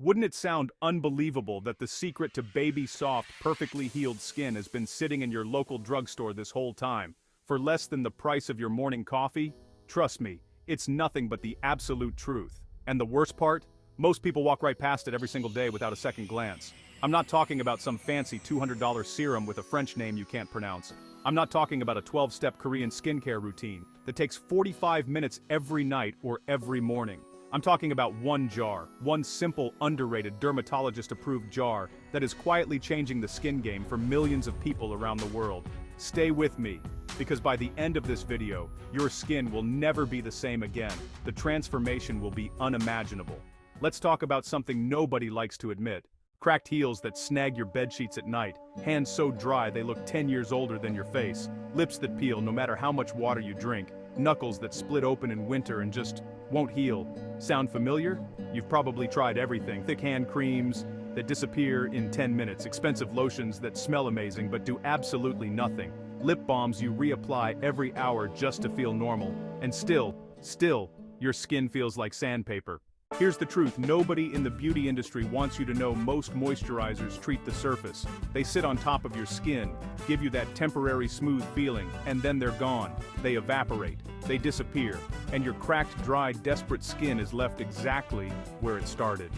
Wouldn't it sound unbelievable that the secret to baby soft, perfectly healed skin has been sitting in your local drugstore this whole time, for less than the price of your morning coffee? Trust me, it's nothing but the absolute truth. And the worst part? Most people walk right past it every single day without a second glance. I'm not talking about some fancy $200 serum with a French name you can't pronounce. I'm not talking about a 12-step Korean skincare routine that takes 45 minutes every night or every morning. I'm talking about one jar, one simple, underrated, dermatologist-approved jar that is quietly changing the skin game for millions of people around the world. Stay with me, because by the end of this video, your skin will never be the same again. The transformation will be unimaginable. Let's talk about something nobody likes to admit. Cracked heels that snag your bedsheets at night, hands so dry they look 10 years older than your face, lips that peel no matter how much water you drink, knuckles that split open in winter and just won't heal. Sound familiar? You've probably tried everything. Thick hand creams that disappear in 10 minutes, expensive lotions that smell amazing but do absolutely nothing, lip balms you reapply every hour just to feel normal, and still, your skin feels like sandpaper. Here's the truth, nobody in the beauty industry wants you to know most moisturizers treat the surface. They sit on top of your skin, give you that temporary smooth feeling, and then they're gone. They evaporate, they disappear, and your cracked, dry, desperate skin is left exactly where it started.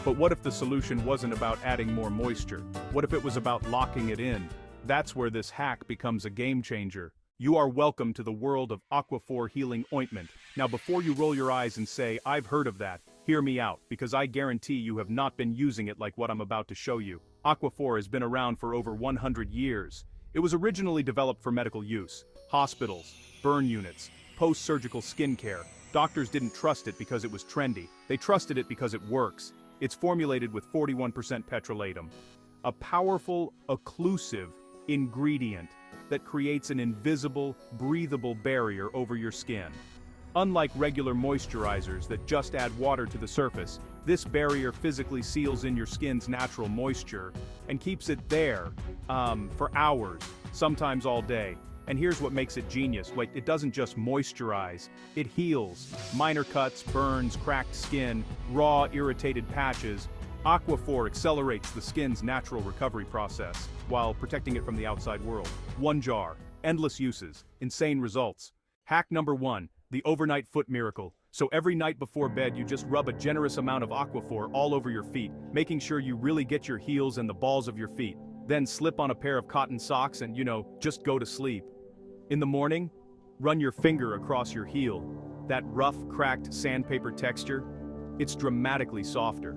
But what if the solution wasn't about adding more moisture? What if it was about locking it in? That's where this hack becomes a game changer. You are welcome to the world of Aquaphor Healing Ointment. Now before you roll your eyes and say, "I've heard of that," hear me out, because I guarantee you have not been using it like what I'm about to show you. Aquaphor has been around for over 100 years. It was originally developed for medical use. Hospitals, burn units, post-surgical skincare. Doctors didn't trust it because it was trendy. They trusted it because it works. It's formulated with 41% petrolatum, a powerful, occlusive ingredient that creates an invisible, breathable barrier over your skin. Unlike regular moisturizers that just add water to the surface, this barrier physically seals in your skin's natural moisture and keeps it there, for hours, sometimes all day. And here's what makes it genius, like it doesn't just moisturize, it heals. Minor cuts, burns, cracked skin, raw, irritated patches. Aquaphor accelerates the skin's natural recovery process, while protecting it from the outside world. One jar, endless uses, insane results. Hack number 1, the overnight foot miracle. So every night before bed you just rub a generous amount of Aquaphor all over your feet, making sure you really get your heels and the balls of your feet. Then slip on a pair of cotton socks and, just go to sleep. In the morning, run your finger across your heel. That rough, cracked sandpaper texture, it's dramatically softer.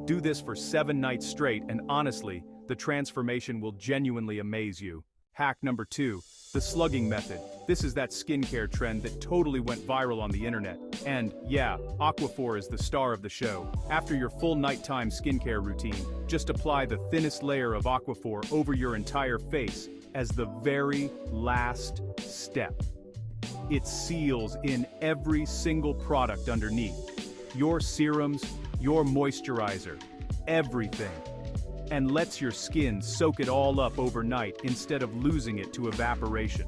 Do this for 7 nights straight and honestly, the transformation will genuinely amaze you. Hack number 2, the slugging method. This is that skincare trend that totally went viral on the internet. And yeah, Aquaphor is the star of the show. After your full nighttime skincare routine, just apply the thinnest layer of Aquaphor over your entire face as the very last step. It seals in every single product underneath. Your serums, your moisturizer, everything. And lets your skin soak it all up overnight instead of losing it to evaporation.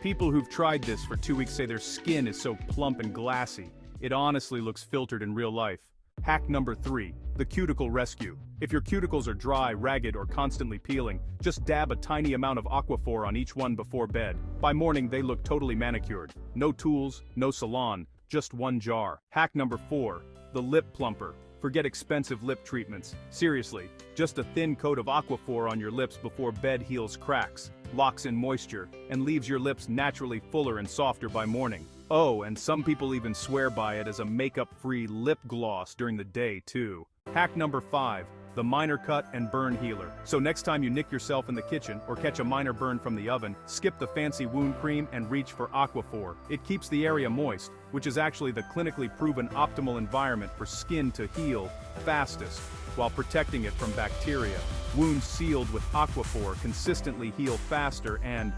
People who've tried this for 2 weeks say their skin is so plump and glassy, it honestly looks filtered in real life. Hack number 3, the cuticle rescue. If your cuticles are dry, ragged, or constantly peeling, just dab a tiny amount of Aquaphor on each one before bed. By morning they look totally manicured. No tools, no salon, just one jar. Hack number 4, the lip plumper. Forget expensive lip treatments. Seriously, just a thin coat of Aquaphor on your lips before bed heals cracks, locks in moisture, and leaves your lips naturally fuller and softer by morning. Oh, and some people even swear by it as a makeup-free lip gloss during the day too. Hack number 5, the minor cut and burn healer. So next time you nick yourself in the kitchen or catch a minor burn from the oven, skip the fancy wound cream and reach for Aquaphor. It keeps the area moist, which is actually the clinically proven optimal environment for skin to heal fastest, while protecting it from bacteria. Wounds sealed with Aquaphor consistently heal faster and,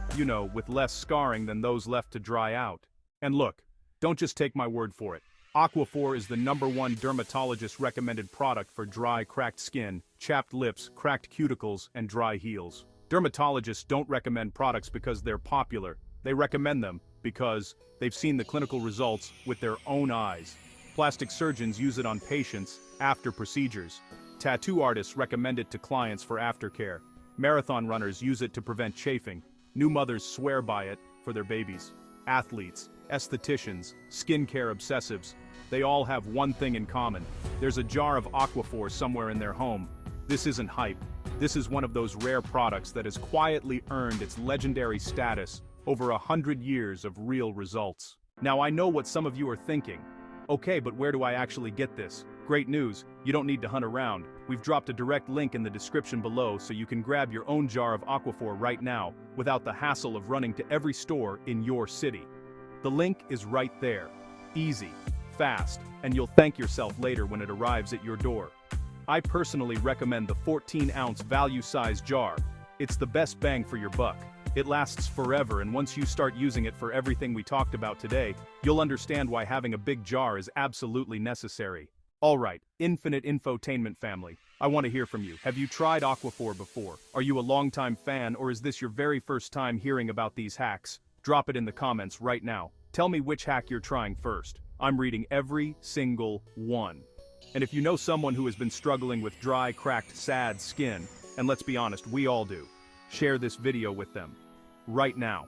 with less scarring than those left to dry out. And look, don't just take my word for it. Aquaphor is the #1 dermatologist-recommended product for dry, cracked skin, chapped lips, cracked cuticles, and dry heels. Dermatologists don't recommend products because they're popular. They recommend them because they've seen the clinical results with their own eyes. Plastic surgeons use it on patients after procedures. Tattoo artists recommend it to clients for aftercare. Marathon runners use it to prevent chafing. New mothers swear by it for their babies. Athletes, estheticians, skincare obsessives, they all have one thing in common. There's a jar of Aquaphor somewhere in their home. This isn't hype. This is one of those rare products that has quietly earned its legendary status over 100 years of real results. Now I know what some of you are thinking. Okay, but where do I actually get this? Great news, you don't need to hunt around. We've dropped a direct link in the description below so you can grab your own jar of Aquaphor right now without the hassle of running to every store in your city. The link is right there. Easy, fast, and you'll thank yourself later when it arrives at your door. I personally recommend the 14-ounce value-size jar. It's the best bang for your buck. It lasts forever, and once you start using it for everything we talked about today, you'll understand why having a big jar is absolutely necessary. Alright, Infinite Infotainment family, I want to hear from you. Have you tried Aquaphor before? Are you a longtime fan, or is this your very first time hearing about these hacks? Drop it in the comments right now. Tell me which hack you're trying first. I'm reading every single one. And if you know someone who has been struggling with dry, cracked, sad skin, and let's be honest, we all do, share this video with them. Right now.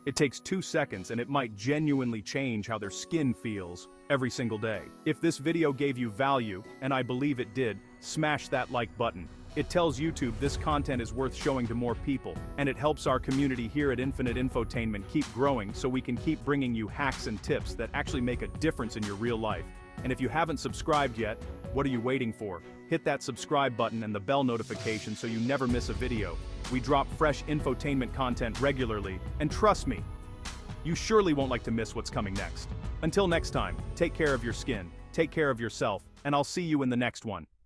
It takes 2 seconds and it might genuinely change how their skin feels every single day. If this video gave you value, and I believe it did, smash that like button. It tells YouTube this content is worth showing to more people, and it helps our community here at Infinite Infotainment keep growing so we can keep bringing you hacks and tips that actually make a difference in your real life. And if you haven't subscribed yet, what are you waiting for? Hit that subscribe button and the bell notification so you never miss a video. We drop fresh infotainment content regularly, and trust me, you surely won't like to miss what's coming next. Until next time, take care of your skin, take care of yourself, and I'll see you in the next one.